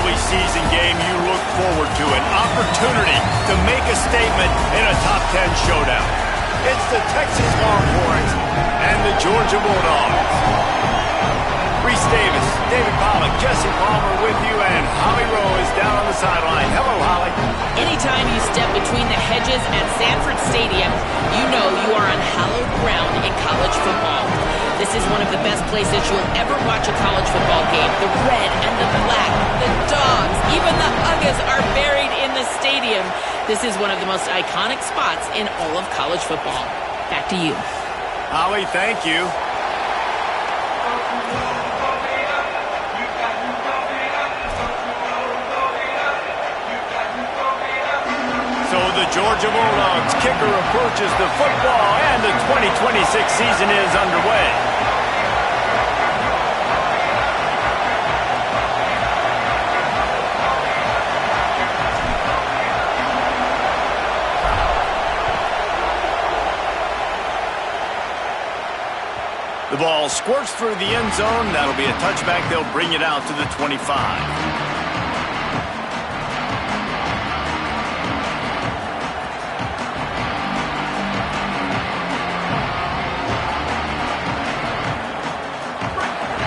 early season game you look forward to, an opportunity to make a statement in a top 10 showdown. It's the Texas Longhorns and the Georgia Bulldogs. Reese Davis, David Pollack, Jesse Palmer with you, and Holly Rowe is down on the sideline. Hello, Holly. Anytime you step between the hedges at Sanford Stadium, you know you are on hallowed ground in college football. This is one of the best places you'll ever watch a college football game. The red and the black, the dogs, even the Uggas are buried in the stadium. This is one of the most iconic spots in all of college football. Back to you. Holly, thank you. So the Georgia Bulldogs kicker approaches the football, and the 2026 season is underway. The ball squirts through the end zone. That'll be a touchback. They'll bring it out to the 25.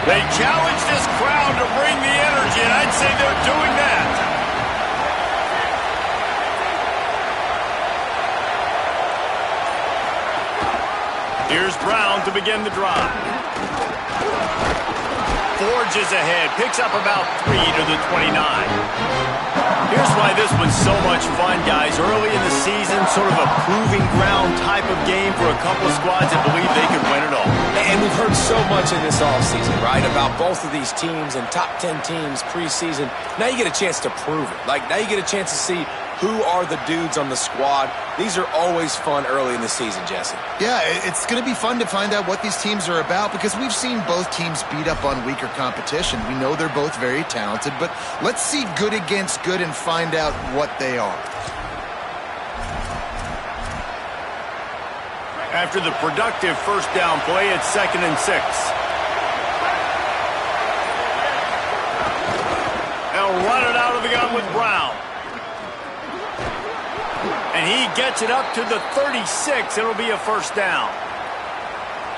They challenge this crowd to bring the energy, and I'd say they're doing that. Here's Brown to begin the drive. Forges ahead, picks up about 3 to the 29. Here's why this was so much fun, guys. Early in the season, sort of a proving ground type of game for a couple of squads that believe they could win it all. And we've heard so much in this offseason, right, about both of these teams and top 10 teams preseason. Now you get a chance to prove it. Like, now you get a chance to see who are the dudes on the squad. These are always fun early in the season, Jesse. Yeah, it's going to be fun to find out what these teams are about because we've seen both teams beat up on weaker competition. We know they're both very talented, but let's see good against good and find out what they are. After the productive first down play, it's 2nd and 6. They'll run it out of the gun with Brown. And he gets it up to the 36. It'll be a first down.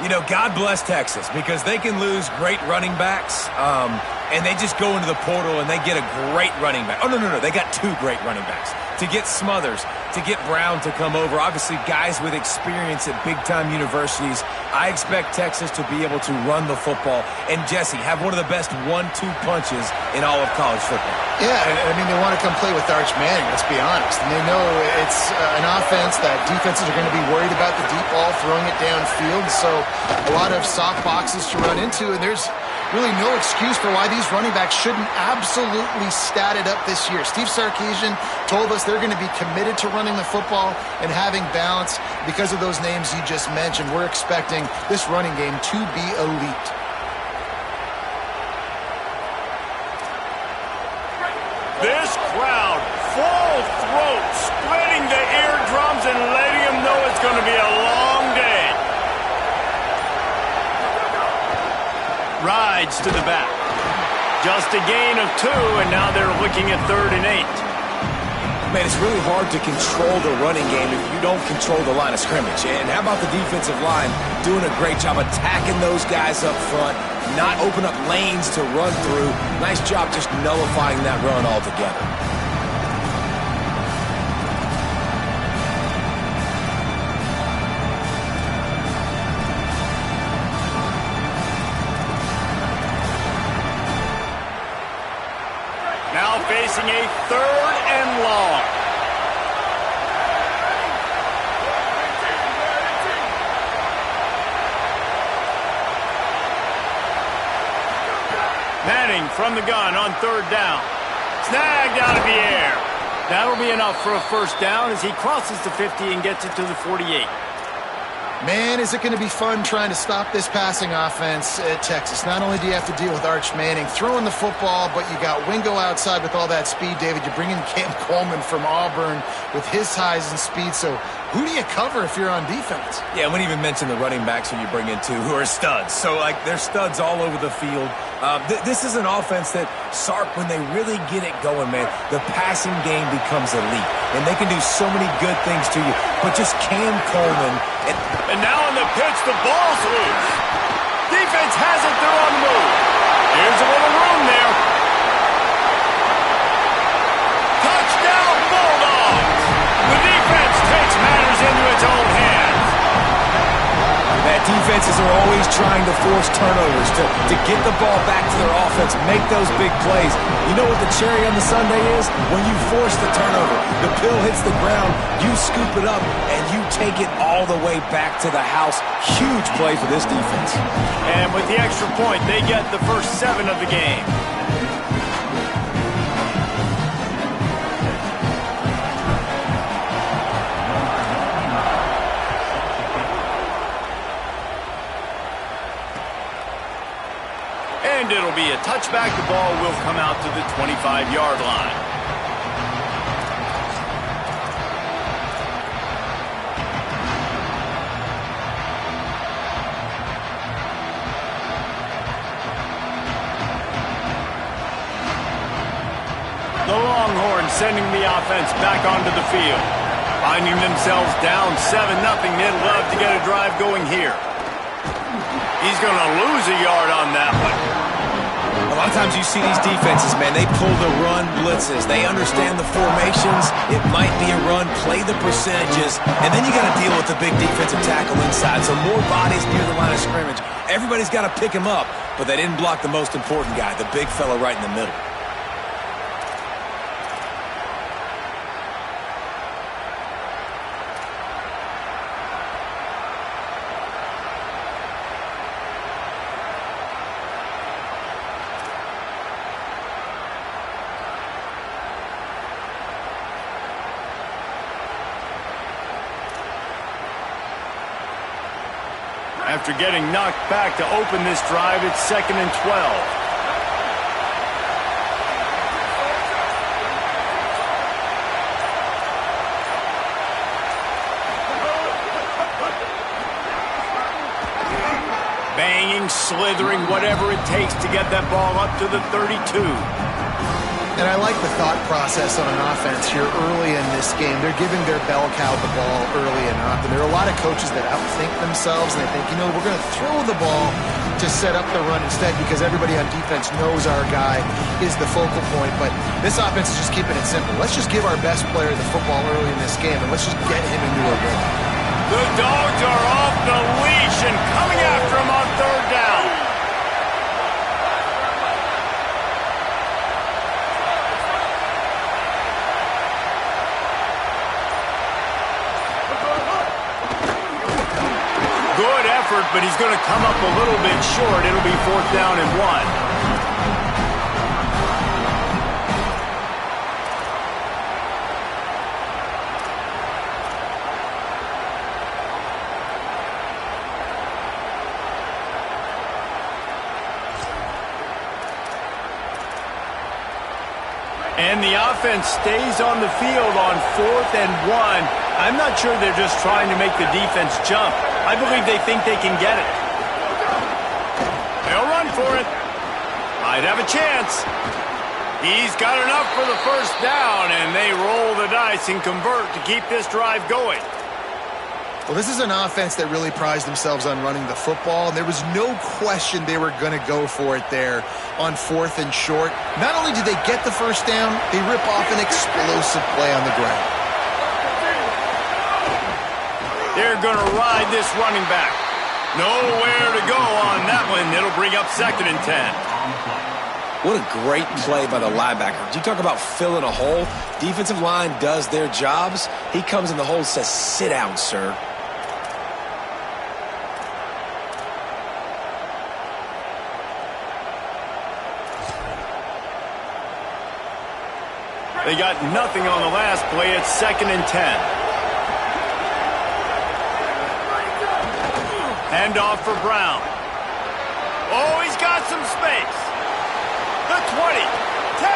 You know, God bless Texas because they can lose great running backs, and they just go into the portal and they get a great running back. Oh, no. They got 2 great running backs. To get Smothers, to get Brown to come over, obviously guys with experience at big-time universities. I expect Texas to be able to run the football and, Jesse, have one of the best 1-2 punches in all of college football. Yeah, I mean, they want to come play with Arch Manning, let's be honest. And they know it's an offense that defenses are going to be worried about the deep ball, throwing it downfield. So a lot of soft boxes to run into, and there's really no excuse for why these running backs shouldn't absolutely stat it up this year. Steve Sarkisian told us they're going to be committed to running the football and having balance because of those names you just mentioned. We're expecting this running game to be elite. This crowd, full throat, splitting the eardrums and letting them know it's going to be a long day. Rides to the back. Just a gain of 2, and now they're looking at 3rd and 8. Man, it's really hard to control the running game if you don't control the line of scrimmage. And how about the defensive line doing a great job attacking those guys up front, not open up lanes to run through. Nice job just nullifying that run altogether. Now facing a 3rd and long. Manning from the gun on 3rd down. Snagged out of the air. That'll be enough for a first down as he crosses the 50 and gets it to the 48. Man, is it going to be fun trying to stop this passing offense at Texas. Not only do you have to deal with Arch Manning throwing the football, but you got Wingo outside with all that speed, David. You bring in Cam Coleman from Auburn with his size and speed, so who do you cover if you're on defense? Yeah, we didn't even mention the running backs who you bring in, too, who are studs. So, like, they're studs all over the field. This is an offense that, Sark, when they really get it going, man, the passing game becomes elite. And they can do so many good things to you. But just Cam Coleman. And now on the pitch, the ball's loose. Defense has it. They're on the move. Here's a little room there. Touchdown, Bulldogs. The defense takes matters into its own hands. That defenses are always trying to force turnovers to get the ball back to their offense, make those big plays. You know what the cherry on the sundae is? When you force the turnover, the pill hits the ground, you scoop it up, and you take it all the way back to the house. Huge play for this defense. And with the extra point, they get the first 7 of the game. And it'll be a touchback. The ball will come out to the 25-yard line. The Longhorns sending the offense back onto the field. Finding themselves down 7-0. They'd love to get a drive going here. He's going to lose a yard on that one. A lot of times you see these defenses, man, they pull the run blitzes. They understand the formations. It might be a run, play the percentages, and then you got to deal with the big defensive tackle inside. So more bodies near the line of scrimmage. Everybody's got to pick him up, but they didn't block the most important guy, the big fella right in the middle. After getting knocked back to open this drive, it's 2nd and 12. Banging, slithering, whatever it takes to get that ball up to the 32. And I like the thought process on an offense here early in this game. They're giving their bell cow the ball early enough. And there are a lot of coaches that outthink themselves, and they think, you know, we're going to throw the ball to set up the run instead because everybody on defense knows our guy is the focal point. But this offense is just keeping it simple. Let's just give our best player the football early in this game, and let's just get him into a rhythm. The Dogs are off the leash and coming after him on 3rd down. Good effort, but he's going to come up a little bit short. It'll be 4th down and 1. And the offense stays on the field on 4th and 1. I'm not sure they're just trying to make the defense jump. I believe they think they can get it. They'll run for it. Might have a chance. He's got enough for the 1st down, and they roll the dice and convert to keep this drive going. Well, this is an offense that really prides themselves on running the football, and there was no question they were going to go for it there on 4th and short. Not only did they get the 1st down, they rip off an explosive play on the ground. They're going to ride this running back. Nowhere to go on that one. It'll bring up 2nd and 10. What a great play by the linebacker. You talk about filling a hole. Defensive line does their jobs. He comes in the hole and says, sit down, sir. They got nothing on the last play. It's 2nd and 10. Handoff for Brown. Oh, he's got some space. The 20, 10,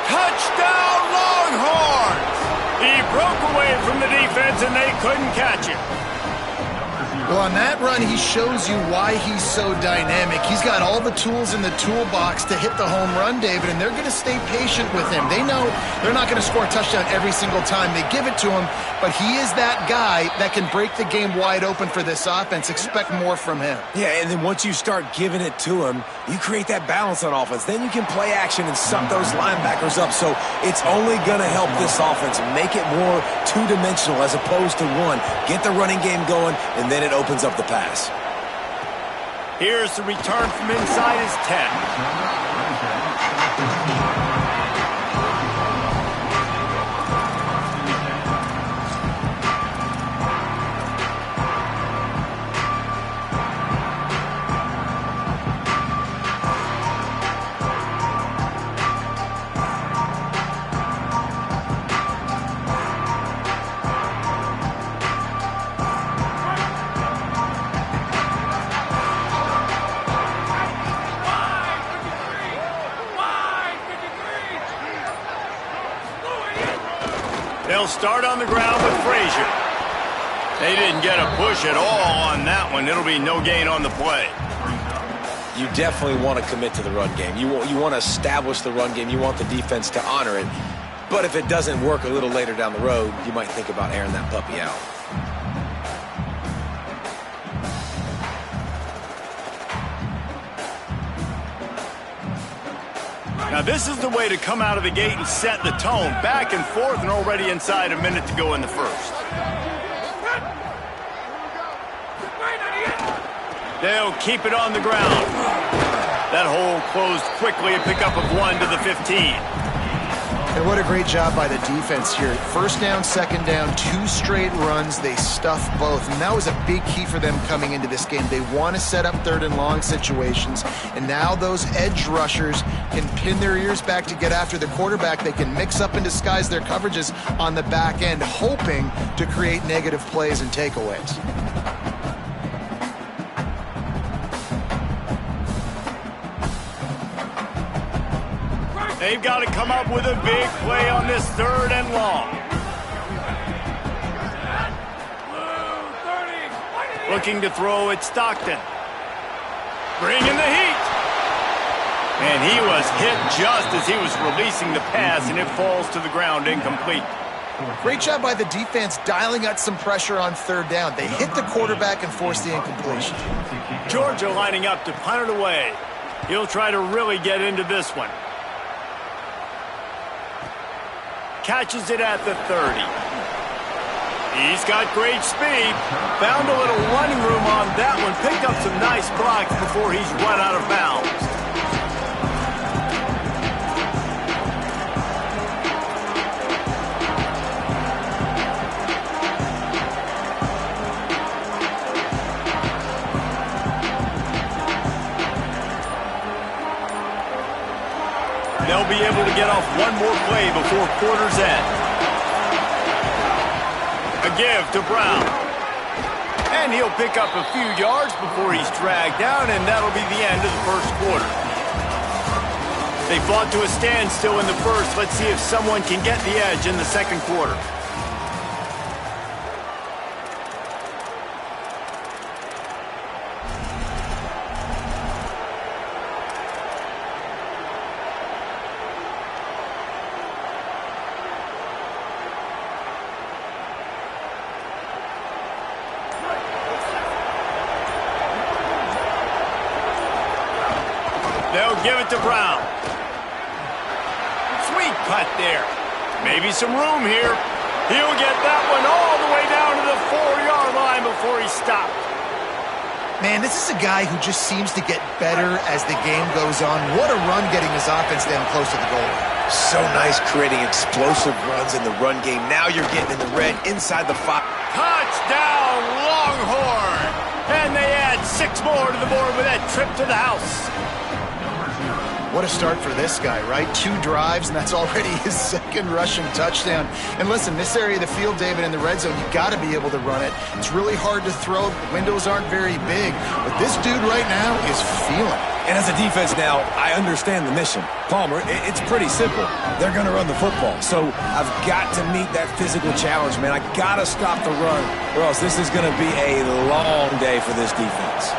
touchdown Longhorns! He broke away from the defense, and they couldn't catch him. Well, on that run, he shows you why he's so dynamic. He's got all the tools in the toolbox to hit the home run, David, and they're going to stay patient with him. They know they're not going to score a touchdown every single time they give it to him, but he is that guy that can break the game wide open for this offense. Expect more from him. Yeah, and then once you start giving it to him, you create that balance on offense. Then you can play action and suck those linebackers up. So it's only going to help this offense make it more two-dimensional as opposed to one. Get the running game going, and then it opens up the pass. Here's the return from inside his 10. They'll start on the ground with Frazier. They didn't get a push at all on that one. It'll be no gain on the play. You definitely want to commit to the run game. You want to establish the run game. You want the defense to honor it. But if it doesn't work a little later down the road, you might think about airing that puppy out. Now this is the way to come out of the gate and set the tone. Back and forth and already inside a minute to go in the first. They'll keep it on the ground. That hole closed quickly, a pickup of 1 to the 15. And what a great job by the defense here. First down, second down, 2 straight runs. They stuffed both. And that was a big key for them coming into this game. They want to set up third and long situations. And now those edge rushers can pin their ears back to get after the quarterback. They can mix up and disguise their coverages on the back end, hoping to create negative plays and takeaways. They've got to come up with a big play on this third and long. Looking to throw at Stockton. Bringing the heat. And he was hit just as he was releasing the pass, and it falls to the ground incomplete. Great job by the defense dialing out some pressure on third down. They hit the quarterback and forced the incompletion. Georgia lining up to punt it away. He'll try to really get into this one. Catches it at the 30. He's got great speed. Found a little running room on that one. Picked up some nice blocks before he's run out of bounds. They'll be able to get off one more play before quarter's end. A give to Brown. And he'll pick up a few yards before he's dragged down, and that'll be the end of the first quarter. They fought to a standstill in the first. Let's see if someone can get the edge in the second quarter. They'll give it to Brown. Sweet cut there. Maybe some room here. He'll get that one all the way down to the 4-yard line before he stopped. Man, this is a guy who just seems to get better as the game goes on. What a run getting his offense down close to the goal line. So nice creating explosive runs in the run game. Now you're getting in the red inside the 5. Touchdown, Longhorn! And they add 6 more to the board with that trip to the house. What a start for this guy, right? 2 drives, and that's already his second rushing touchdown. And listen, this area of the field, David, in the red zone, you got to be able to run it. It's really hard to throw. The windows aren't very big. But this dude right now is feeling it. And as a defense now, I understand the mission. Palmer, it's pretty simple. They're going to run the football. So I've got to meet that physical challenge, man. I got to stop the run, or else this is going to be a long day for this defense.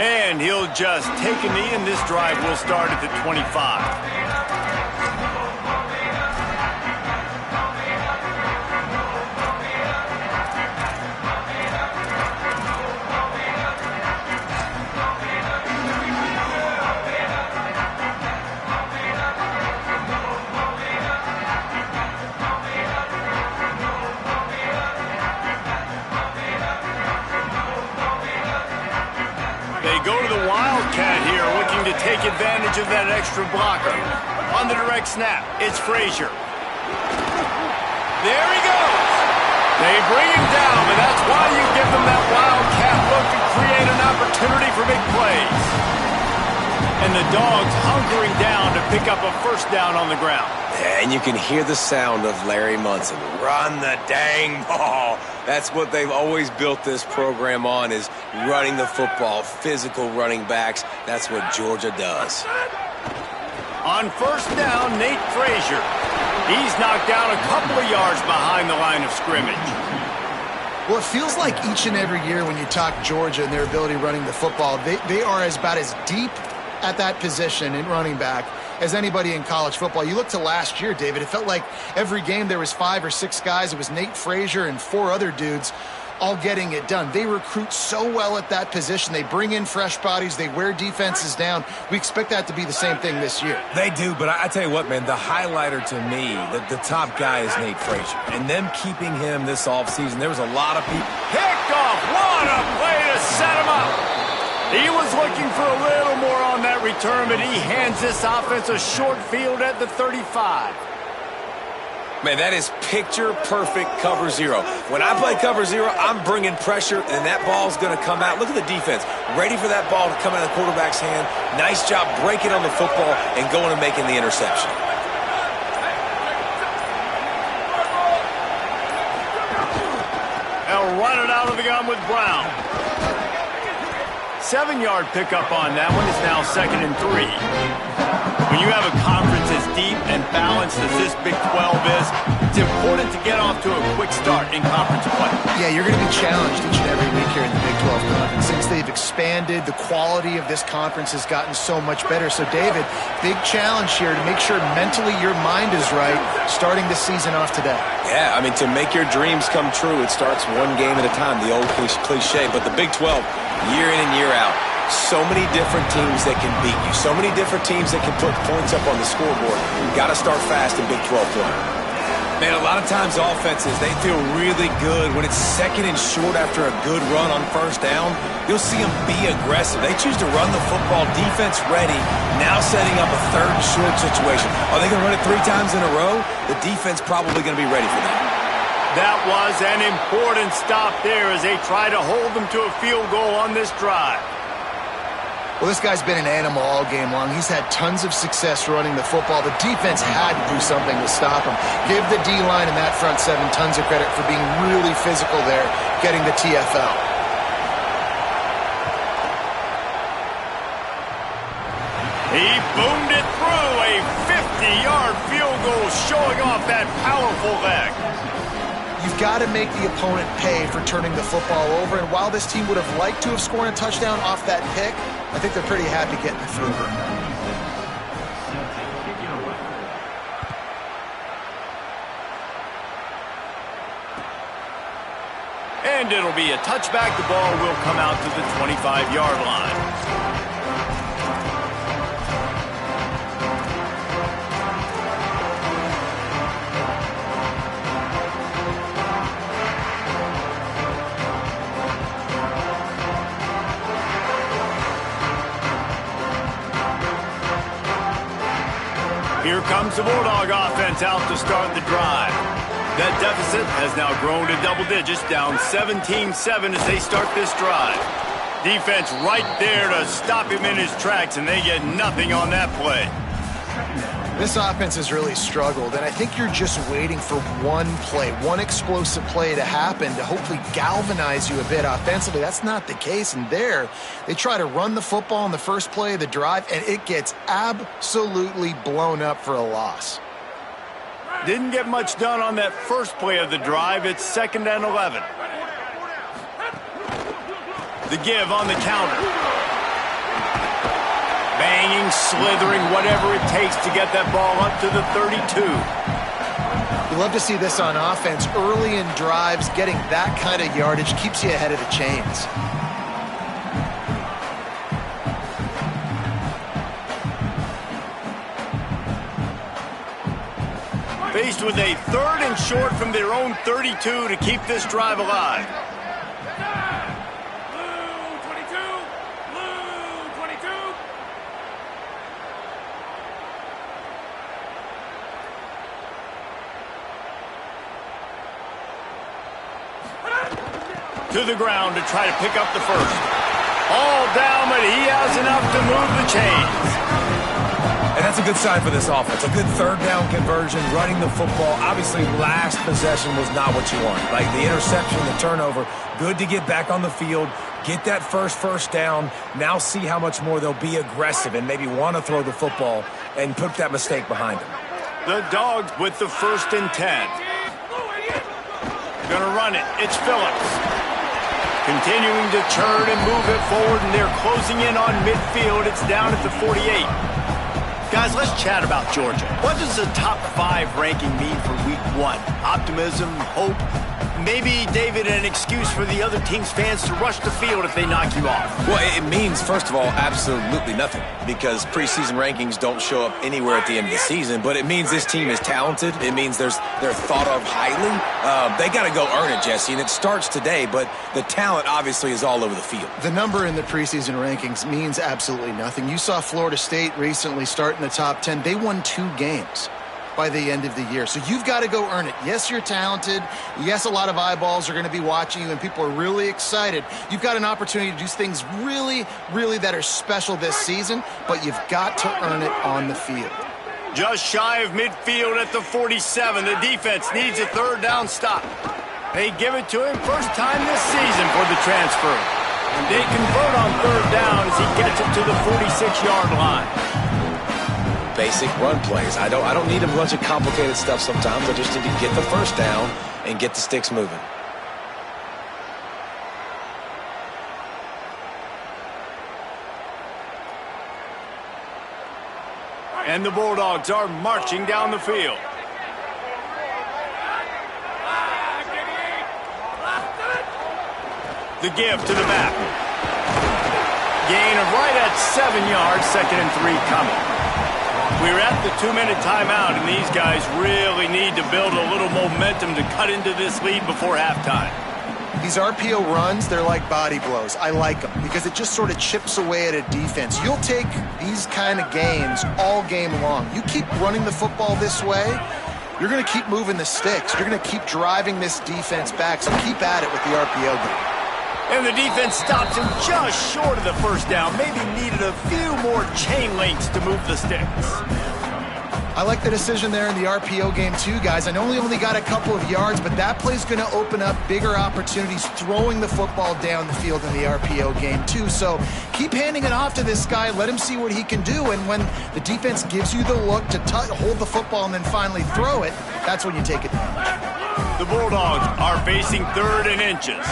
And he'll just take a knee, and this drive will start at the 25. Take advantage of that extra blocker. On the direct snap, it's Frazier. There he goes. They bring him down, and that's why you give them that wildcat look to create an opportunity for big plays. And the Dogs hunkering down to pick up a first down on the ground. And you can hear the sound of Larry Munson. Run the dang ball. That's what they've always built this program on, is running the football, physical running backs. That's what Georgia does. On first down, Nate Frazier. He's knocked down a couple of yards behind the line of scrimmage. Well, it feels like each and every year when you talk Georgia and their ability running the football, they are about as deep at that position in running back as anybody in college football. You look to last year, David, it felt like every game there was 5 or 6 guys. It was Nate Frazier and 4 other dudes all getting it done. They recruit so well at that position. They bring in fresh bodies. They wear defenses down. We expect that to be the same thing this year. They do, but I tell you what, man, the highlighter to me, the top guy is Nate Frazier. And them keeping him this offseason, there was a lot of people. Picked off. What a play to set him up. He was looking for a little more on that return, but he hands this offense a short field at the 35. Man, that is picture-perfect cover zero. When I play cover zero, I'm bringing pressure, and that ball's going to come out. Look at the defense. Ready for that ball to come out of the quarterback's hand. Nice job breaking on the football and going and making the interception. They'll run it out of the gun with Brown. 7-yard pickup on that one. Is now 2nd and 3. When you have a conference as deep and balanced as this Big 12 is, it's important to get off to a quick start in conference play. Yeah, you're going to be challenged each and every week here in the Big 12 conference. Since they've expanded, the quality of this conference has gotten so much better. So, David, big challenge here to make sure mentally your mind is right starting the season off today. Yeah, I mean, to make your dreams come true, it starts one game at a time, the old cliche. But the Big 12, year in and year out, so many different teams that can beat you. So many different teams that can put points up on the scoreboard. You've got to start fast in Big 12 play. Man, a lot of times offenses, they feel really good when it's 2nd and short after a good run on first down. You'll see them be aggressive. They choose to run the football, defense ready, now setting up a 3rd and short situation. Are they going to run it 3 times in a row? The defense probably going to be ready for that. That was an important stop there as they try to hold them to a field goal on this drive. Well, this guy's been an animal all game long. He's had tons of success running the football. The defense had to do something to stop him. Give the D-line and that front 7 tons of credit for being really physical there, getting the TFL. He boomed it through a 50-yard field goal, showing off that powerful leg. You've got to make the opponent pay for turning the football over, and while this team would have liked to have scored a touchdown off that pick, I think they're pretty happy getting the field goal. And it'll be a touchback. The ball will come out to the 25-yard line. Here comes the Bulldog offense out to start the drive. That deficit has now grown to double digits, down 17-7 as they start this drive. Defense right there to stop him in his tracks, and they get nothing on that play. This offense has really struggled, and I think you're just waiting for one play, one explosive play to happen to hopefully galvanize you a bit offensively. That's not the case, and there they try to run the football in the first play of the drive, and it gets absolutely blown up for a loss. Didn't get much done on that first play of the drive. It's 2nd and 11. The give on the counter. Banging, slithering, whatever it takes to get that ball up to the 32. You love to see this on offense. Early in drives, getting that kind of yardage keeps you ahead of the chains. Faced with a 3rd and short from their own 32 to keep this drive alive. To the ground to try to pick up the first. All down, but he has enough to move the chains. And that's a good sign for this offense. A good 3rd down conversion, running the football. Obviously, last possession was not what you want. Like the interception, the turnover, good to get back on the field, get that first down. Now see how much more they'll be aggressive and maybe want to throw the football and put that mistake behind them. The Dogs with the 1st and 10. Gonna run it. It's Phillips. Continuing to churn and move it forward, and they're closing in on midfield. It's down at the 48. Guys, let's chat about Georgia. What does the top 5 ranking mean for week 1? Optimism, hope, maybe, David, an excuse for the other team's fans to rush the field if they knock you off? Well, it means, first of all, absolutely nothing, because preseason rankings don't show up anywhere at the end of the season, but it means this team is talented. It means they're thought of highly. They got to go earn it, Jesse, and it starts today, but the talent obviously is all over the field. The number in the preseason rankings means absolutely nothing. You saw Florida State recently start in the top 10. They won 2 games by the end of the year. So you've got to go earn it. Yes, you're talented. Yes, a lot of eyeballs are going to be watching you, and people are really excited. You've got an opportunity to do things really, really that are special this season, but you've got to earn it on the field. Just shy of midfield at the 47. The defense needs a 3rd down stop. They give it to him first time this season for the transfer. And they convert on 3rd down as he gets it to the 46-yard line. Basic run plays. I don't need a bunch of complicated stuff sometimes. I just need to get the 1st down and get the sticks moving. And the Bulldogs are marching down the field. The give to the back. Gain of right at 7 yards, 2nd and 3 coming. We're at the 2-minute timeout, and these guys really need to build a little momentum to cut into this lead before halftime. These RPO runs, they're like body blows. I like them because it just sort of chips away at a defense. You'll take these kind of gains all game long. You keep running the football this way, you're going to keep moving the sticks. You're going to keep driving this defense back, so keep at it with the RPO game. And the defense stops him just short of the 1st down. Maybe needed a few more chain links to move the sticks. I like the decision there in the RPO game too, guys. I know he only got a couple of yards, but that play's going to open up bigger opportunities throwing the football down the field in the RPO game too. So keep handing it off to this guy. Let him see what he can do. And when the defense gives you the look to hold the football and then finally throw it, that's when you take advantage. The Bulldogs are facing 3rd and inches.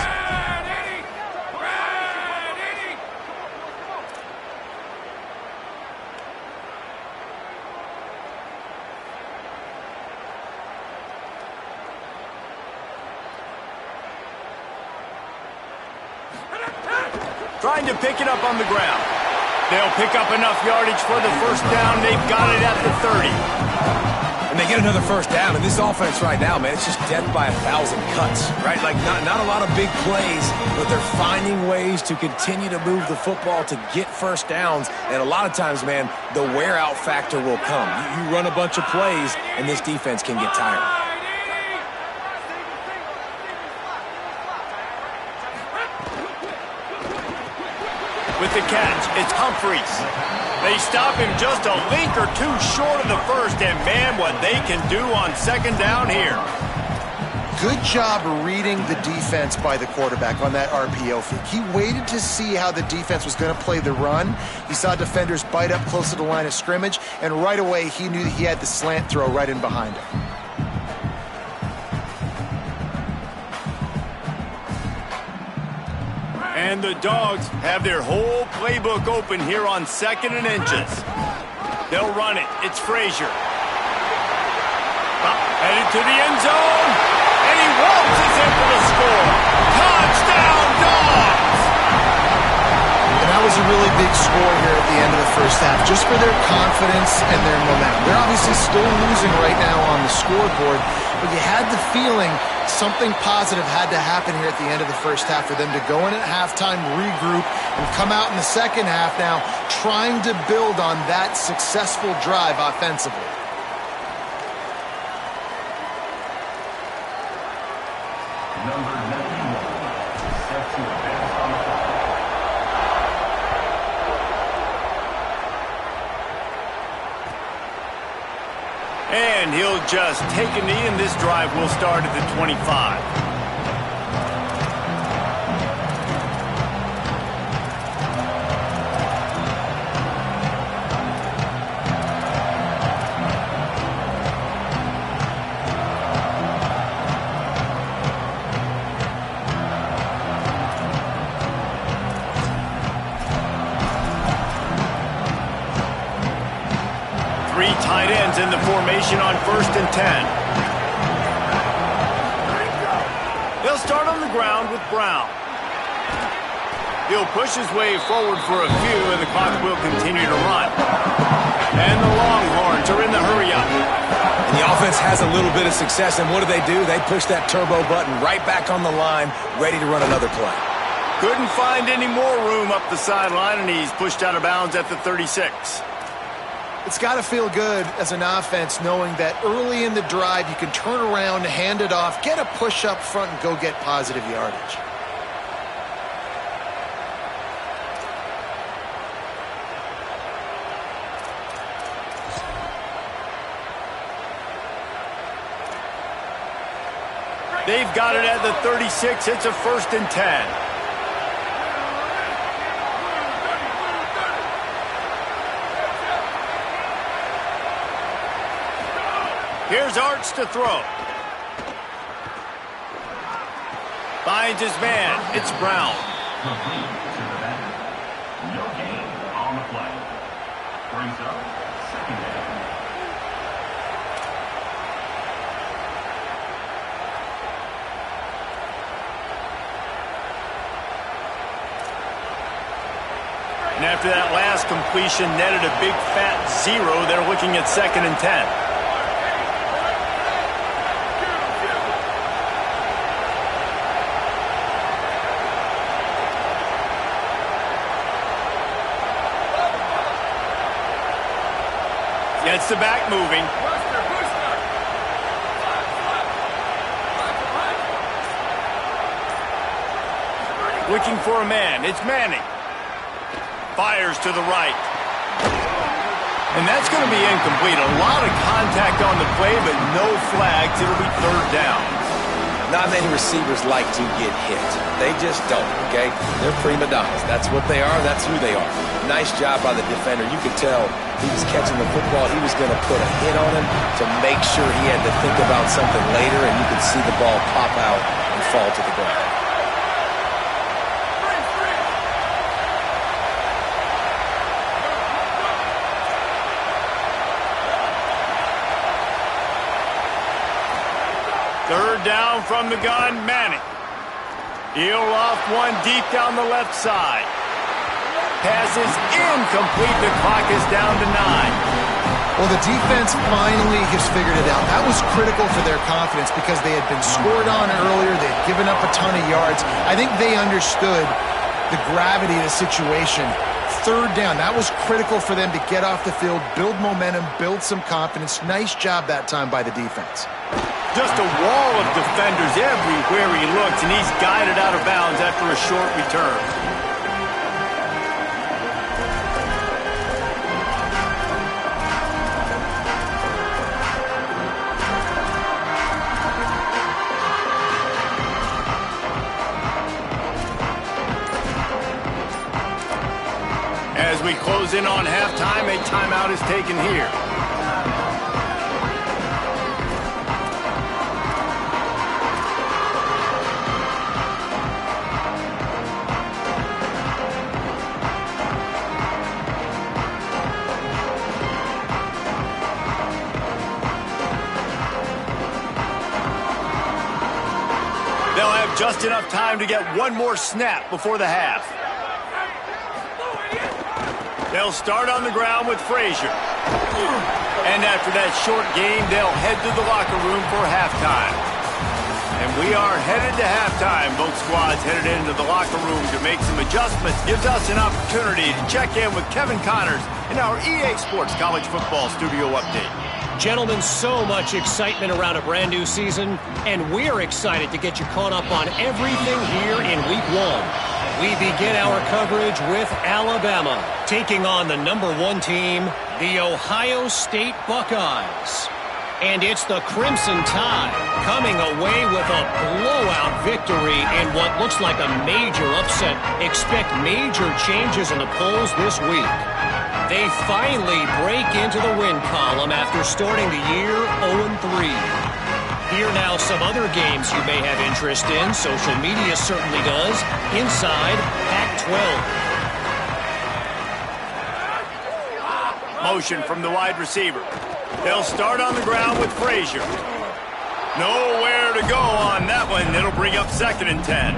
Trying to pick it up on the ground. They'll pick up enough yardage for the 1st down. They've got it at the 30. And they get another 1st down. And this offense right now, man, it's just death by 1,000 cuts, right? Like not a lot of big plays, but they're finding ways to continue to move the football to get 1st downs. And a lot of times, man, the wear-out factor will come. You run a bunch of plays, and this defense can get tired. With the catch, it's Humphries. They stop him just a link or two short of the first, and man, what they can do on second down here. Good job reading the defense by the quarterback on that RPO fake. He waited to see how the defense was going to play the run. He saw defenders bite up close to the line of scrimmage, and right away he knew he had the slant throw right in behind him. And the Dogs have their whole playbook open here on 2nd and inches. They'll run it. It's Frazier. Headed to the end zone. And he waltzes in for the score. Touchdown, Dogs! And that was a really big score here at the end of the first half, just for their confidence and their momentum. They're obviously still losing right now on the scoreboard, but you had the feeling something positive had to happen here at the end of the first half for them to go in at halftime, regroup, and come out in the second half now trying to build on that successful drive offensively. Number 91, set to advance on the clock. And he'll just take a knee, and this drive will start at the 25. Three tight ends in the formation on 1st and 10. They'll start on the ground with Brown. He'll push his way forward for a few, and the clock will continue to run. And the Longhorns are in the hurry-up. And the offense has a little bit of success, and what do? They push that turbo button right back on the line, ready to run another play. Couldn't find any more room up the sideline, and he's pushed out of bounds at the 36. It's got to feel good as an offense knowing that early in the drive you can turn around, hand it off, get a push up front, and go get positive yardage. They've got it at the 36. It's a 1st and 10. Here's Arts to throw. Finds his man. It's Brown. Complete to the back. No gain on the play. Brings up 2nd down. And after that last completion netted a big fat 0, they're looking at 2nd and 10. Gets the back moving. Looking for a man. It's Manning. Fires to the right. And that's going to be incomplete. A lot of contact on the play, but no flags. It'll be 3rd down. Not many receivers like to get hit. They just don't, okay? They're prima donnas. That's what they are. That's who they are. Nice job by the defender. You could tell he was catching the football. He was going to put a hit on him to make sure he had to think about something later, and you could see the ball pop out and fall to the ground. Third down from the gun, Manning. He'll off one deep down the left side. Pass is incomplete. The clock is down to 9. Well, the defense finally has figured it out. That was critical for their confidence because they had been scored on earlier. They had given up a ton of yards. I think they understood the gravity of the situation. Third down, that was critical for them to get off the field, build momentum, build some confidence. Nice job that time by the defense. Just a wall of defenders everywhere he looks, and he's guided out of bounds after a short return. As we close in on halftime, a timeout is taken here. They'll have just enough time to get one more snap before the half. They'll start on the ground with Frazier. And after that short game, they'll head to the locker room for halftime. And we are headed to halftime. Both squads headed into the locker room to make some adjustments. Gives us an opportunity to check in with Kevin Connors in our EA Sports College Football Studio Update. Gentlemen, so much excitement around a brand new season, and we're excited to get you caught up on everything here in Week 1. We begin our coverage with Alabama, taking on the #1 team, the Ohio State Buckeyes. And it's the Crimson Tide coming away with a blowout victory in what looks like a major upset. Expect major changes in the polls this week. They finally break into the win column after starting the year 0-3. Here now some other games you may have interest in. Social media certainly does. Inside Pac-12. Motion from the wide receiver. They'll start on the ground with Frazier. Nowhere to go on that one. It'll bring up 2nd and 10.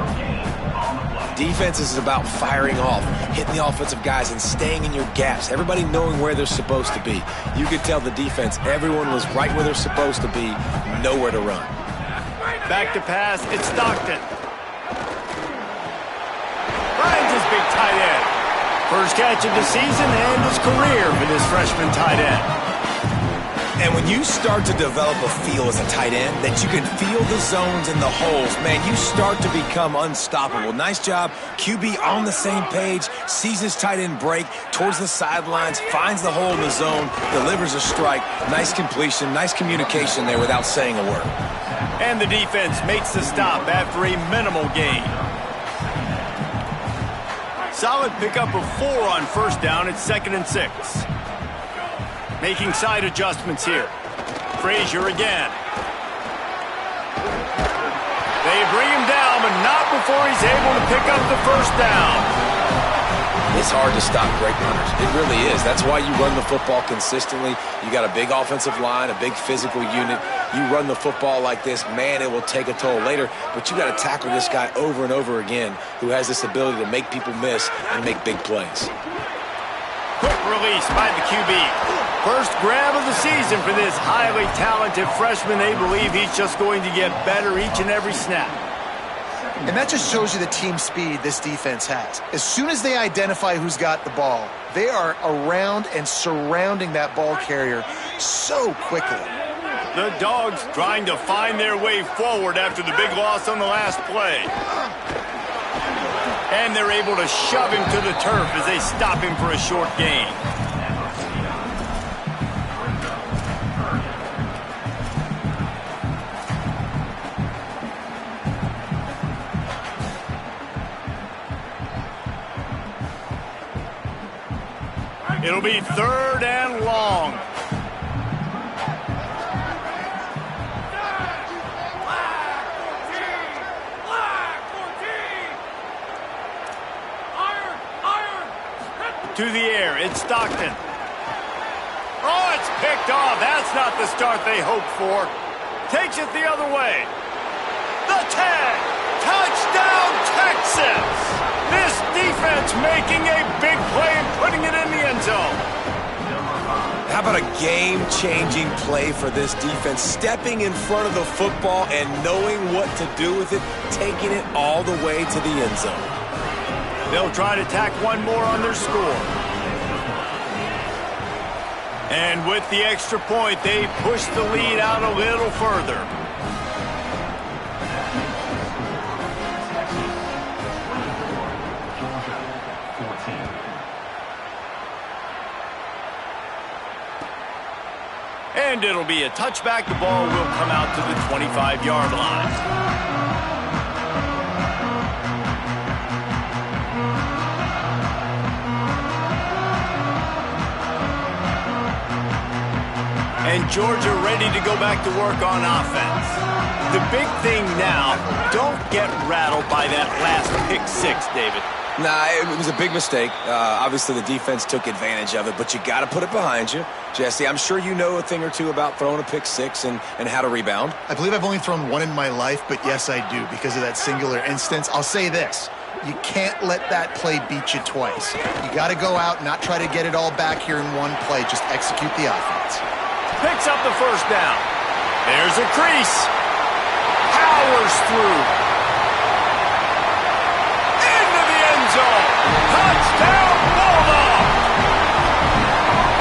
Defense is about firing off, hitting the offensive guys and staying in your gaps. Everybody knowing where they're supposed to be. You could tell the defense, everyone was right where they're supposed to be, nowhere to run. Back to pass, it's Stockton. Finds his big tight end. First catch of the season and his career for this freshman tight end. And when you start to develop a feel as a tight end, that you can feel the zones and the holes, man, you start to become unstoppable. Nice job. QB on the same page, sees his tight end break towards the sidelines, finds the hole in the zone, delivers a strike. Nice completion, nice communication there without saying a word. And the defense makes the stop after a minimal gain. Solid pickup of 4 on first down. It's 2nd and 6. Making side adjustments here. Frazier again. They bring him down, but not before he's able to pick up the first down. It's hard to stop great runners. It really is. That's why you run the football consistently. You got a big offensive line, a big physical unit. You run the football like this, man, it will take a toll later. But you got to tackle this guy over and over again who has this ability to make people miss and make big plays. Quick release by the QB. First grab of the season for this highly talented freshman. They believe he's just going to get better each and every snap. And that just shows you the team speed this defense has. As soon as they identify who's got the ball, they are around and surrounding that ball carrier so quickly. The Dogs trying to find their way forward after the big loss on the last play. And they're able to shove him to the turf as they stop him for a short gain. It'll be 3rd and long. To the air, it's Stockton. Oh, it's picked off. That's not the start they hoped for. Takes it the other way. The tag. Touchdown, Texas. This defense making a big play and putting it in the end zone. How about a game-changing play for this defense? Stepping in front of the football and knowing what to do with it, taking it all the way to the end zone. They'll try to tack one more on their score. And with the extra point, they push the lead out a little further. And it'll be a touchback. The ball will come out to the 25-yard line. Georgia ready to go back to work on offense. The big thing now, don't get rattled by that last pick six, David. Nah, it was a big mistake. Obviously, the defense took advantage of it, but you got to put it behind you. Jesse, I'm sure you know a thing or two about throwing a pick six and how to rebound. I believe I've only thrown one in my life, but yes, I do because of that singular instance. I'll say this. You can't let that play beat you twice. You got to go out and not try to get it all back here in one play. Just execute the offense. Picks up the first down. There's a crease. Powers through. Into the end zone. Touchdown, Bulldog!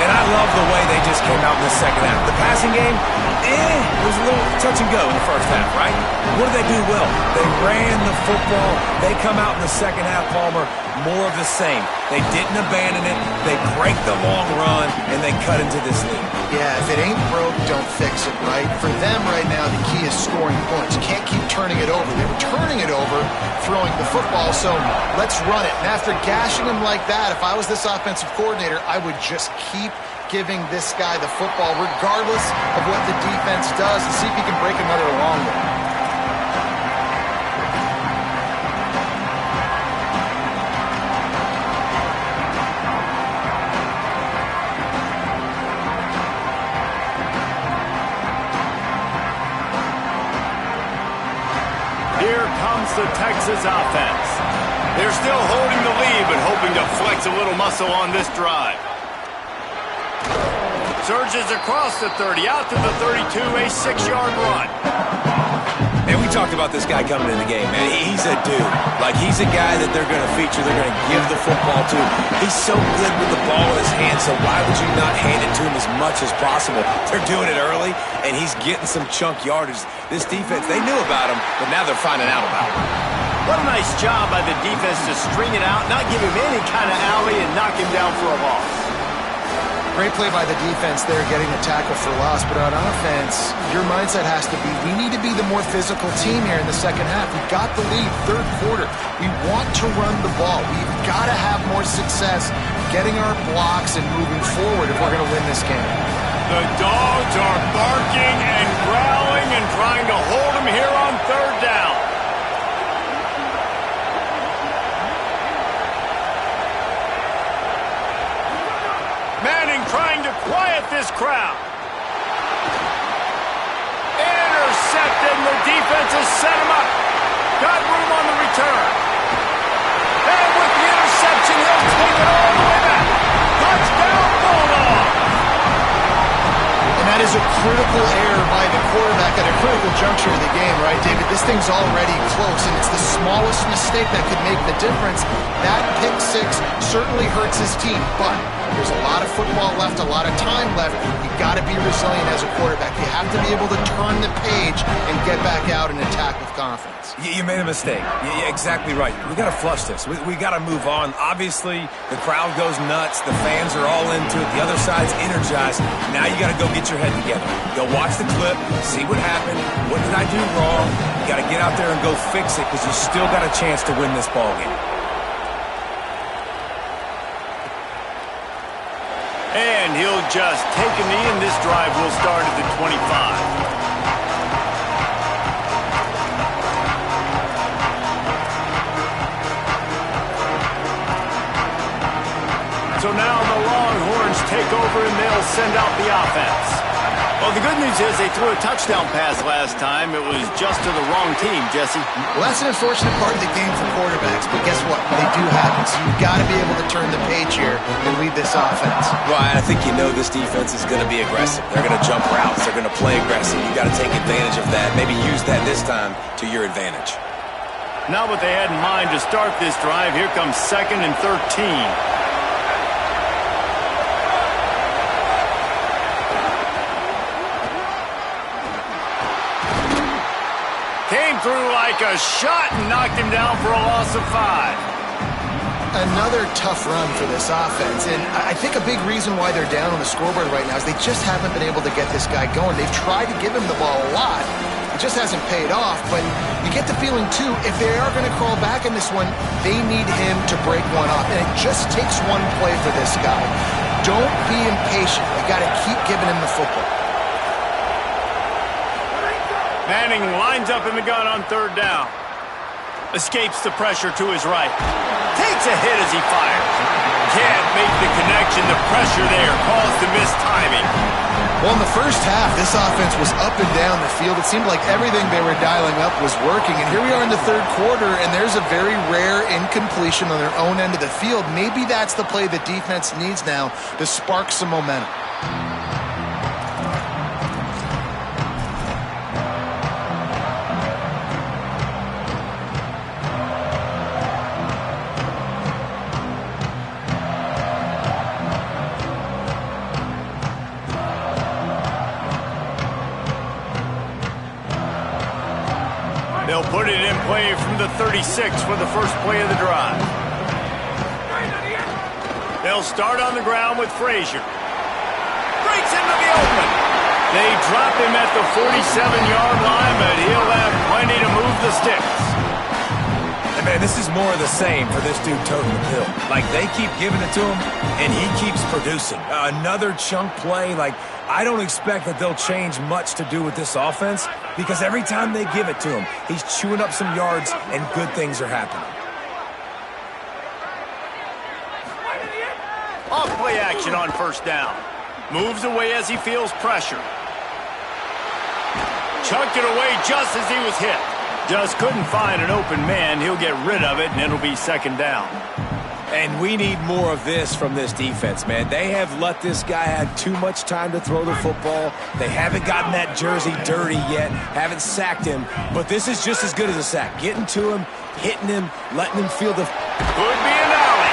And I love the way they just came out in the second half. The passing game, it was a little touch and go in the first half, right? What did they do well? They ran the football. They come out in the second half, Palmer, more of the same. They didn't abandon it. They break the long run, and they cut into this lead. Yeah, if it ain't broke, don't fix it, right? For them right now, the key is scoring points. You can't keep turning it over. They were turning it over, throwing the football, so let's run it. And after gashing them like that, if I was this offensive coordinator, I would just keep giving this guy the football regardless of what the defense does and see if he can break another long one. Here comes the Texas offense. They're still holding the lead, but hoping to flex a little muscle on this drive. Surges across the 30, out to the 32, a 6-yard run. And we talked about this guy coming in the game, man. He's a dude. Like, he's a guy that they're going to feature, they're going to give the football to. He's so good with the ball in his hand, so why would you not hand it to him as much as possible? They're doing it early, and he's getting some chunk yardage. This defense, they knew about him, but now they're finding out about him. What a nice job by the defense to string it out, not give him any kind of alley, and knock him down for a loss. Great play by the defense there, getting a tackle for loss. But on offense, your mindset has to be, we need to be the more physical team here in the second half. We've got the lead, third quarter. We want to run the ball. We've got to have more success getting our blocks and moving forward if we're going to win this game. The Dogs are barking and growling and trying to hold him here on third down. Manning trying to quiet this crowd. Intercepted, and the defense has set him up. Got room on the return. And with the interception, he'll take it all the way back. Touchdown, Bulldogs! And that is a critical error by the quarterback at a critical juncture of the game, right, David? This thing's already close, and it's the smallest mistake that could make the difference. That pick six certainly hurts his team, but there's a lot of football left, a lot of time left. You've got to be resilient as a quarterback. You have to be able to turn the page and get back out and attack with confidence. You made a mistake. You're exactly right. We got to flush this. We got to move on. Obviously, the crowd goes nuts. The fans are all into it. The other side's energized. Now you got to go get your head together. Go watch the clip, see what happened. What did I do wrong? You got to get out there and go fix it because you still got a chance to win this ball game. And he'll just take a knee, and this drive will start at the 25. So now the Longhorns take over, and they'll send out the offense. Well, the good news is they threw a touchdown pass last time. It was just to the wrong team, Jesse. Well, that's an unfortunate part of the game for quarterbacks, but guess what? They do happen, so you've got to be able to turn the page here and lead this offense. Well, I think you know this defense is going to be aggressive. They're going to jump routes. They're going to play aggressive. You got to take advantage of that. Maybe use that this time to your advantage. Not what they had in mind to start this drive. Here comes 2nd and 13. Came through like a shot and knocked him down for a loss of 5. Another tough run for this offense, and I think a big reason why they're down on the scoreboard right now is they just haven't been able to get this guy going. They've tried to give him the ball a lot. It just hasn't paid off, but you get the feeling, too, if they are going to crawl back in this one, they need him to break one off, and it just takes one play for this guy. Don't be impatient. You got to keep giving him the football. Manning lines up in the gun on third down. Escapes the pressure to his right. Takes a hit as he fires. Can't make the connection. The pressure there caused the missed timing. Well, in the first half, this offense was up and down the field. It seemed like everything they were dialing up was working. And here we are in the third quarter, and there's a very rare incompletion on their own end of the field. Maybe that's the play the defense needs now to spark some momentum. They'll put it in play from the 36 for the first play of the drive. They'll start on the ground with Frazier. Breaks into the open. They drop him at the 47-yard line, but he'll have plenty to move the sticks. And man, this is more of the same for this dude toting the pill. Like, they keep giving it to him, and he keeps producing. Another chunk play. Like, I don't expect that they'll change much to do with this offense, because every time they give it to him, he's chewing up some yards, and good things are happening. Off-play action on first down. Moves away as he feels pressure. Chucked it away just as he was hit. Just couldn't find an open man. He'll get rid of it, and it'll be second down. And we need more of this from this defense, man. They have let this guy have too much time to throw the football. They haven't gotten that jersey dirty yet, haven't sacked him. But this is just as good as a sack. Getting to him, hitting him, letting him feel the... Could be an alley.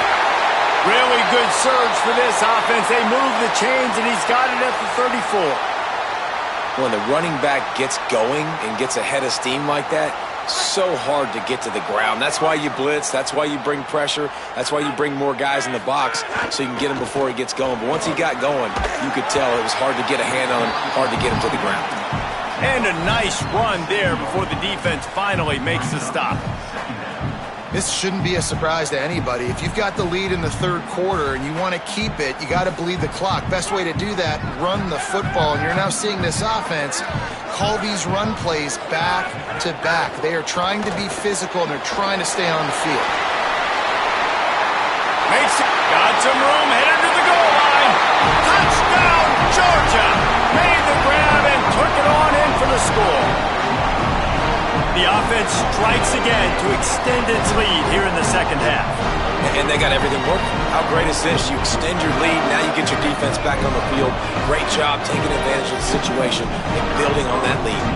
Really good surge for this offense. They move the chains, and he's got it at the 34. When the running back gets going and gets ahead of steam like that, so hard to get to the ground. That's why you blitz. That's why you bring pressure. That's why you bring more guys in the box so you can get him before he gets going. But once he got going, you could tell it was hard to get a hand on him, hard to get him to the ground. And a nice run there before the defense finally makes the stop. This shouldn't be a surprise to anybody. If you've got the lead in the third quarter and you want to keep it, you got to bleed the clock. Best way to do that, run the football. And you're now seeing this offense call these run plays back to back. They are trying to be physical, and they're trying to stay on the field. Makes it. Got some room, headed to the goal line. Touchdown, Georgia. Made the grab and took it on in for the score. The offense strikes again to extend its lead here in the second half. And they got everything working. How great is this? You extend your lead, now you get your defense back on the field. Great job taking advantage of the situation and building on that lead.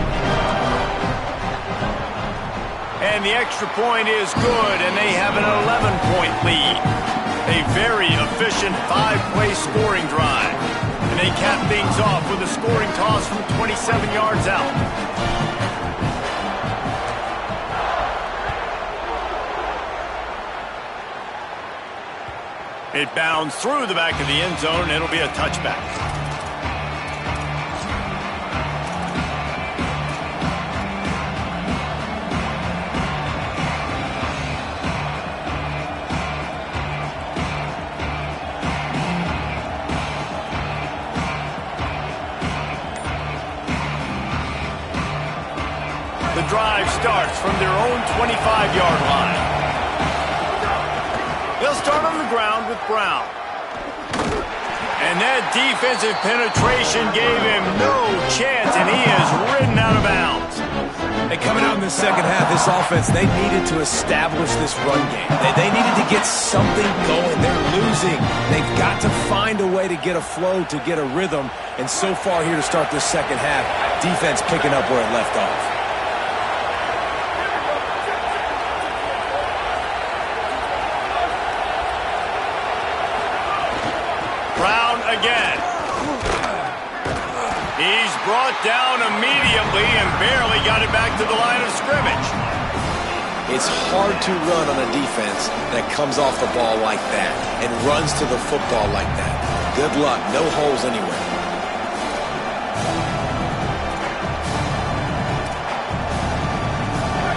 And the extra point is good, and they have an 11-point lead. A very efficient 5-play scoring drive. And they cap things off with a scoring toss from 27 yards out. It bounds through the back of the end zone. It'll be a touchback. The drive starts from their own 25-yard line. They'll start on the ground with Brown. And that defensive penetration gave him no chance, and he is ridden out of bounds. And coming out in the second half, this offense, they needed to establish this run game. They needed to get something going. They're losing. They've got to find a way to get a flow, to get a rhythm. And so far here to start this second half, defense picking up where it left off. Again. He's brought down immediately and barely got it back to the line of scrimmage. It's hard to run on a defense that comes off the ball like that and runs to the football like that. Good luck. No holes anywhere.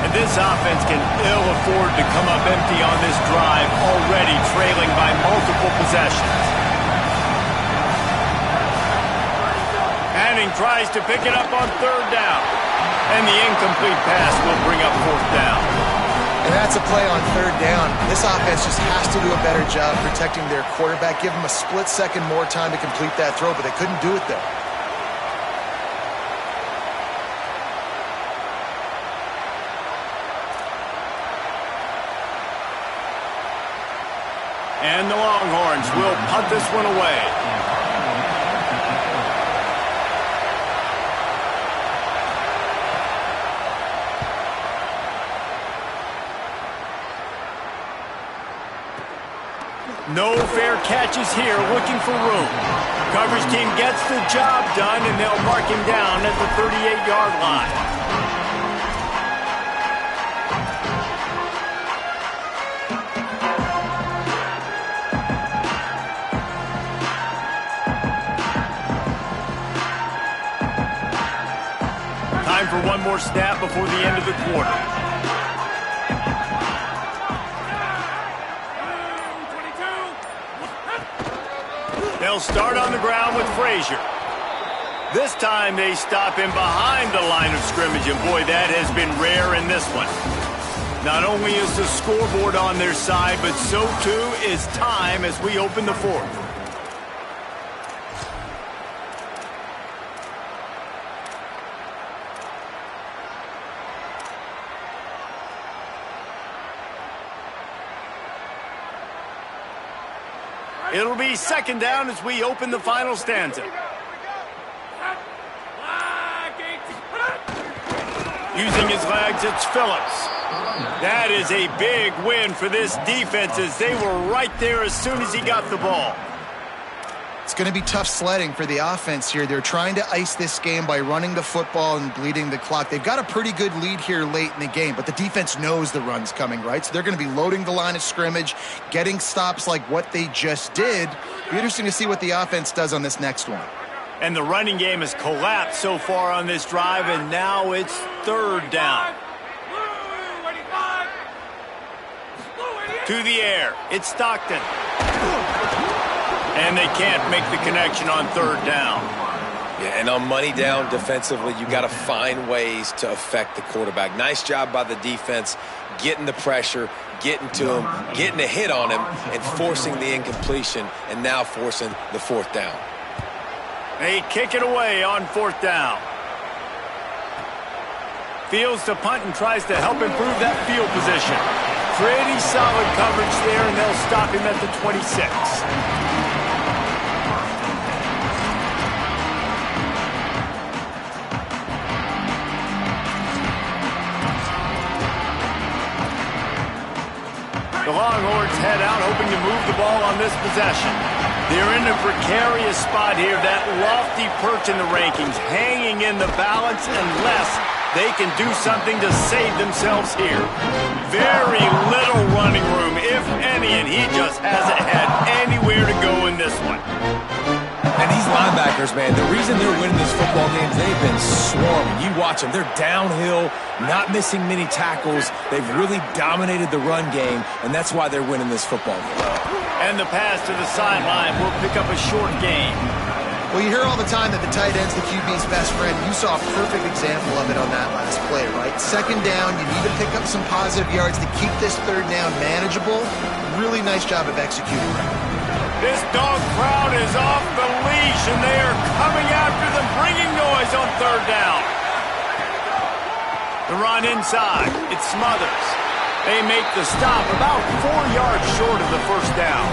And this offense can ill afford to come up empty on this drive, already trailing by multiple possessions. Manning tries to pick it up on third down. And the incomplete pass will bring up fourth down. And that's a play on third down. This offense just has to do a better job protecting their quarterback. Give them a split second more time to complete that throw, but they couldn't do it there. And the Longhorns will punt this one away. No fair catches here, looking for room. Coverage team gets the job done, and they'll mark him down at the 38-yard line. Time for one more snap before the end of the quarter. They'll start on the ground with Frazier. This time they stop him behind the line of scrimmage, and boy, that has been rare in this one. Not only is the scoreboard on their side, but so too is time as we open the fourth. It'll be second down as we open the final stanza. Using his legs, it's Phillips. That is a big win for this defense as they were right there as soon as he got the ball. It's going to be tough sledding for the offense here. They're trying to ice this game by running the football and bleeding the clock. They've got a pretty good lead here late in the game, but the defense knows the run's coming, right? So they're going to be loading the line of scrimmage, getting stops like what they just did. It'll be interesting to see what the offense does on this next one. And the running game has collapsed so far on this drive, and now it's third down. To the air, it's Stockton. And they can't make the connection on third down. Yeah, and on money down defensively, you got to find ways to affect the quarterback. Nice job by the defense, getting the pressure, getting to him, getting a hit on him, and forcing the incompletion, and now forcing the fourth down. They kick it away on fourth down. Fields to punt and tries to help improve that field position. Pretty solid coverage there, and they'll stop him at the 26. The Longhorns head out, hoping to move the ball on this possession. They're in a precarious spot here, that lofty perch in the rankings, hanging in the balance unless they can do something to save themselves here. Very little running room, if any, and he just hasn't had anywhere to go in this one. And these linebackers, man, the reason they're winning this football game is they've been swarming. You watch them. They're downhill, not missing many tackles. They've really dominated the run game, and that's why they're winning this football game. And the pass to the sideline will pick up a short gain. Well, you hear all the time that the tight end's the QB's best friend. You saw a perfect example of it on that last play, right? Second down, you need to pick up some positive yards to keep this third down manageable. Really nice job of executing that. This dog crowd is off the leash, and they are coming after them, bringing noise on third down. The run inside. It's Smothers. They make the stop about 4 yards short of the first down.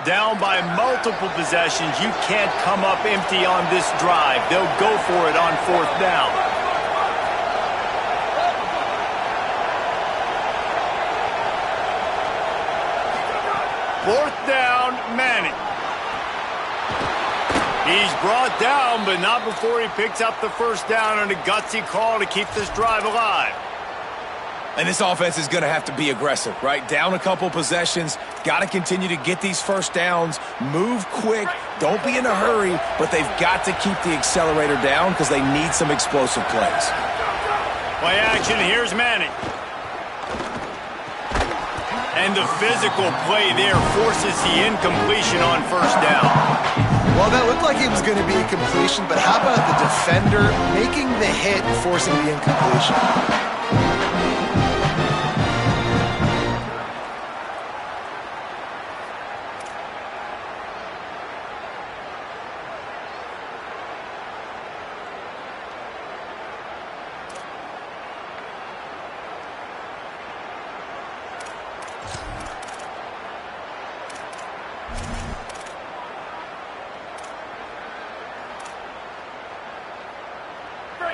Down by multiple possessions, you can't come up empty on this drive. They'll go for it on fourth down. Fourth down, Manning. He's brought down, but not before he picks up the first down on a gutsy call to keep this drive alive. And this offense is going to have to be aggressive, right? Down a couple possessions, got to continue to get these first downs, move quick, don't be in a hurry, but they've got to keep the accelerator down because they need some explosive plays. Play action, here's Manning. And the physical play there forces the incompletion on first down. Well, that looked like it was going to be a completion, but how about the defender making the hit and forcing the incompletion?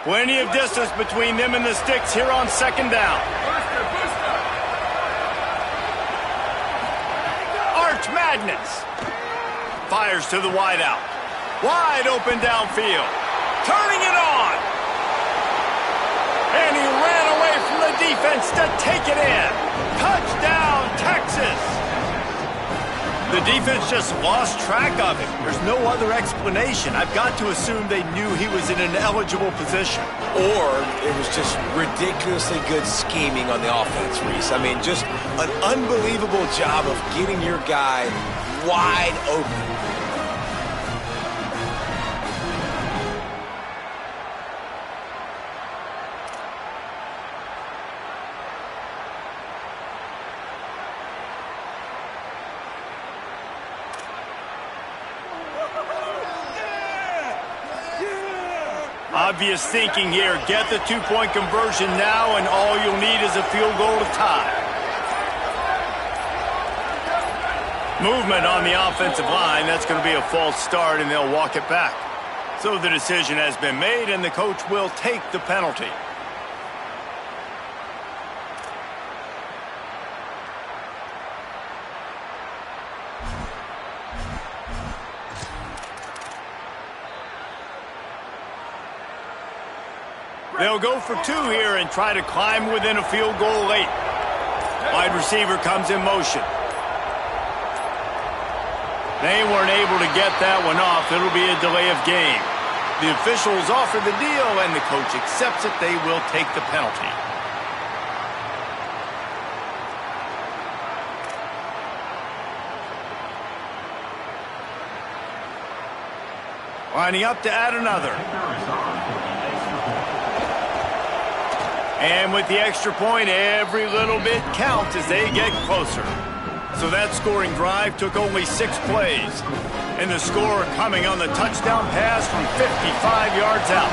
Plenty of distance between them and the sticks here on second down. Arch Madness. Fires to the wideout. Wide open downfield. Turning it on. And he ran away from the defense to take it in. Touchdown, Texas. The defense just lost track of him. There's no other explanation. I've got to assume they knew he was in an eligible position. Or it was just ridiculously good scheming on the offense, Reese. I mean, just an unbelievable job of getting your guy wide open. Obvious thinking here. Get the two-point conversion now, and all you'll need is a field goal to tie. Movement on the offensive line. That's going to be a false start, and they'll walk it back. So the decision has been made, and the coach will take the penalty. They'll go for two here and try to climb within a field goal late. Wide receiver comes in motion. They weren't able to get that one off. It'll be a delay of game. The officials offer the deal, and the coach accepts it. They will take the penalty. Lining up to add another. And with the extra point, every little bit counts as they get closer. So that scoring drive took only 6 plays. And the score coming on the touchdown pass from 55 yards out.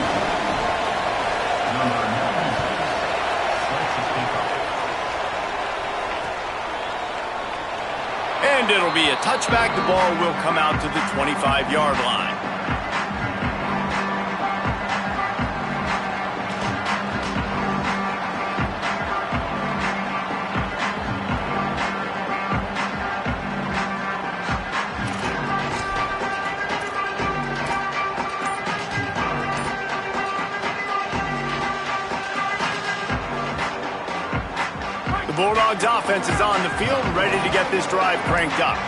And it'll be a touchback. The ball will come out to the 25-yard line. Bulldogs offense is on the field, ready to get this drive cranked up.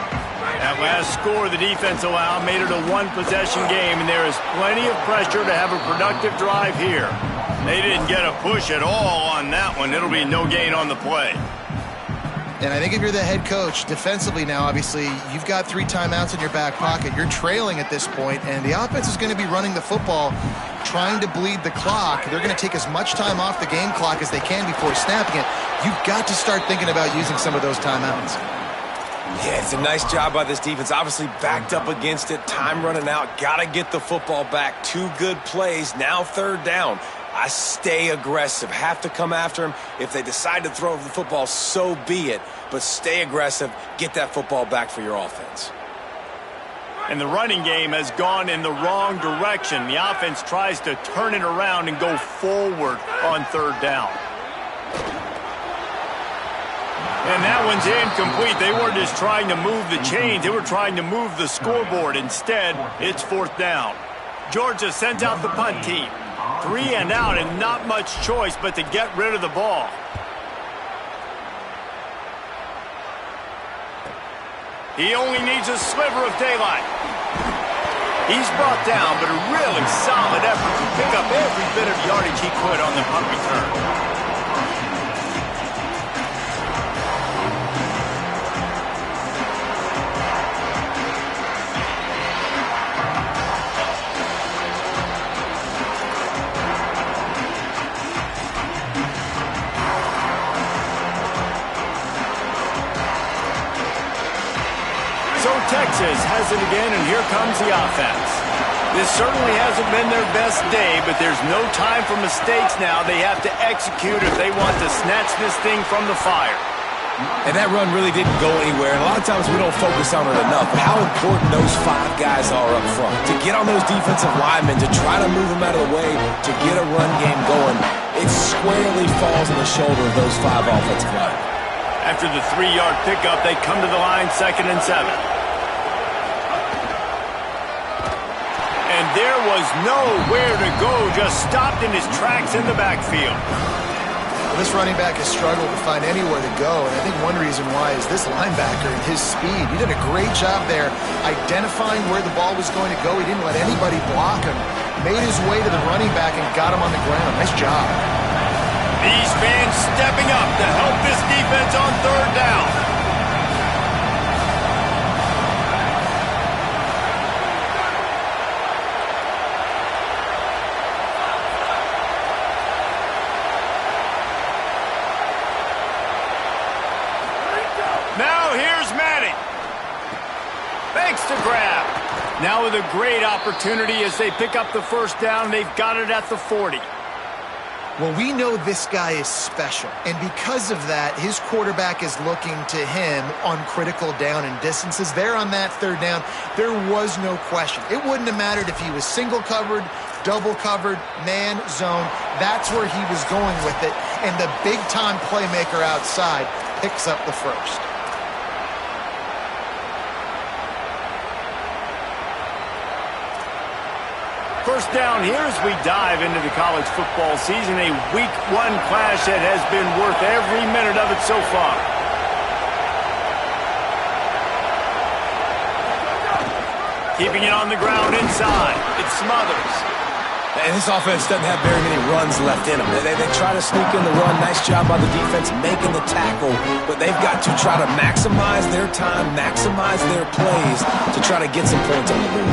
That last score the defense allowed made it a one-possession game, and there is plenty of pressure to have a productive drive here. They didn't get a push at all on that one. It'll be no gain on the play. And I think if you're the head coach, defensively now, obviously, you've got 3 timeouts in your back pocket. You're trailing at this point, and the offense is going to be running the football, trying to bleed the clock. They're going to take as much time off the game clock as they can before snapping it. You've got to start thinking about using some of those timeouts. Yeah, it's a nice job by this defense. Obviously backed up against it. Time running out. Got to get the football back. 2 good plays. Now 3rd down. I stay aggressive. Have to come after him. If they decide to throw the football, so be it. But stay aggressive. Get that football back for your offense. And the running game has gone in the wrong direction. The offense tries to turn it around and go forward on 3rd down. And that one's incomplete. They weren't just trying to move the chains. They were trying to move the scoreboard. Instead, it's 4th down. Georgia sends out the punt team. 3 and out, and not much choice but to get rid of the ball. He only needs a sliver of daylight. He's brought down, but a really solid effort to pick up every bit of yardage he could on the punt return. Texas has it again, and here comes the offense. This certainly hasn't been their best day, but there's no time for mistakes now. They have to execute if they want to snatch this thing from the fire. And that run really didn't go anywhere. And a lot of times we don't focus on it enough, but how important those 5 guys are up front. To get on those defensive linemen, to try to move them out of the way, to get a run game going, it squarely falls on the shoulder of those 5 offensive linemen. After the 3-yard pickup, they come to the line 2nd and 7. And there was nowhere to go, just stopped in his tracks in the backfield. This running back has struggled to find anywhere to go, and I think one reason why is this linebacker and his speed. He did a great job there identifying where the ball was going to go. He didn't let anybody block him. Made his way to the running back and got him on the ground. Nice job. These fans stepping up to help this defense on 3rd down. Now here's Manning. Thanks to grab. Now with a great opportunity as they pick up the 1st down. They've got it at the 40. Well, we know this guy is special, and because of that, his quarterback is looking to him on critical down and distances. There on that 3rd down, there was no question. It wouldn't have mattered if he was single covered, double covered, man, zone. That's where he was going with it, and the big-time playmaker outside picks up the 1st. First down here as we dive into the college football season. A week 1 clash that has been worth every minute of it so far. Keeping it on the ground inside. It's Smothers. And this offense doesn't have very many runs left in them. They try to sneak in the run. Nice job by the defense making the tackle. But they've got to try to maximize their time, maximize their plays to try to get some points on the board.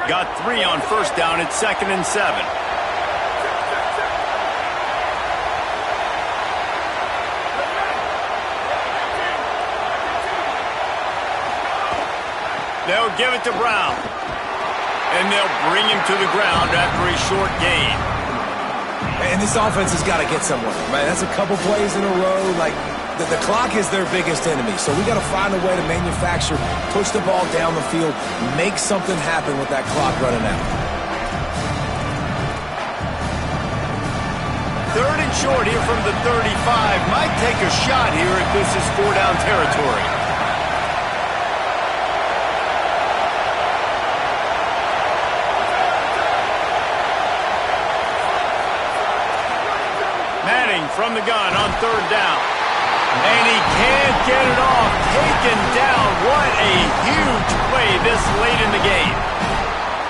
Got 3 on 1st down. It's 2nd and 7. They'll give it to Brown. And they'll bring him to the ground after a short gain. And this offense has got to get somewhere, right? That's a couple plays in a row. Like, the clock is their biggest enemy. So we got to find a way to manufacture, push the ball down the field, make something happen with that clock running out. 3rd and short here from the 35. Might take a shot here if this is 4-down territory. Manning from the gun on 3rd down. And he can't get it off. Taken down. What a huge play this late in the game.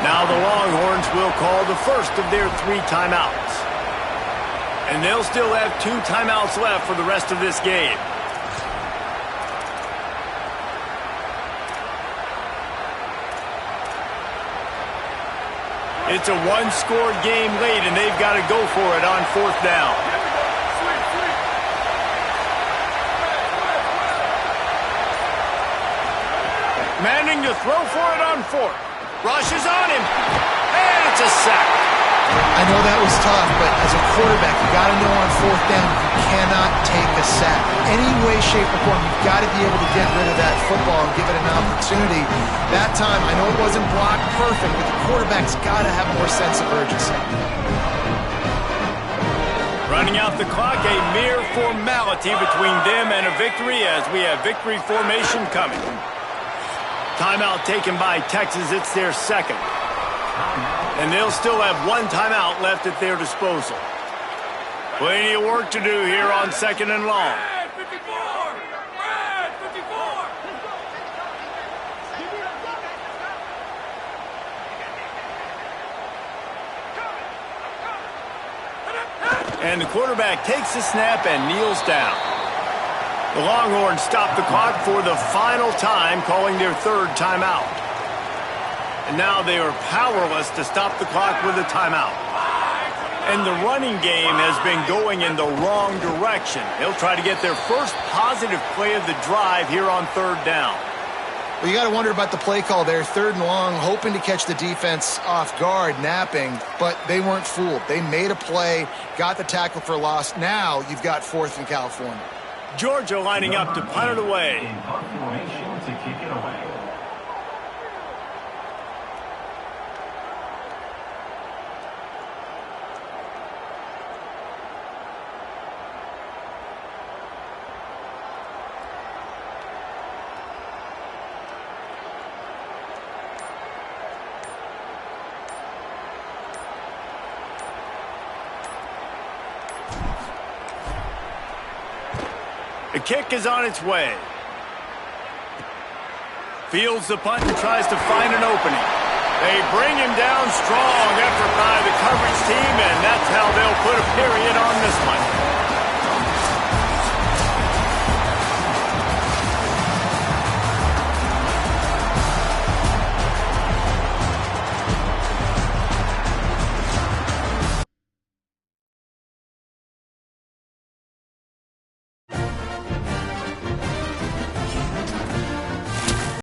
Now the Longhorns will call the 1st of their 3 timeouts. And they'll still have 2 timeouts left for the rest of this game. It's a 1-score game late, and they've got to go for it on 4th down. Manning to throw for it on 4th. Rushes on him. And it's a sack. I know that was tough, but as a quarterback, you got to know on 4th down you cannot take a sack. Any way, shape, or form, you've got to be able to get rid of that football and give it an opportunity. That time, I know it wasn't blocked perfect, but the quarterback's got to have more sense of urgency. Running out the clock, a mere formality between them and a victory as we have victory formation coming. Timeout taken by Texas. It's their 2nd. And they'll still have 1 timeout left at their disposal. Plenty of work to do here on 2nd and long. And the quarterback takes the snap and kneels down. The Longhorns stop the clock for the final time, calling their 3rd timeout. And now they are powerless to stop the clock with a timeout. And the running game has been going in the wrong direction. They'll try to get their first positive play of the drive here on third down. Well, you got to wonder about the play call there. Third and long, hoping to catch the defense off guard, napping, but they weren't fooled. They made a play, got the tackle for loss. Now you've got 4th in California. Georgia lining up to punt it away. In punt formation to kick it away. The kick is on its way. Fields the punt and tries to find an opening. They bring him down. Strong effort by the coverage team, and that's how they'll put a period on this one.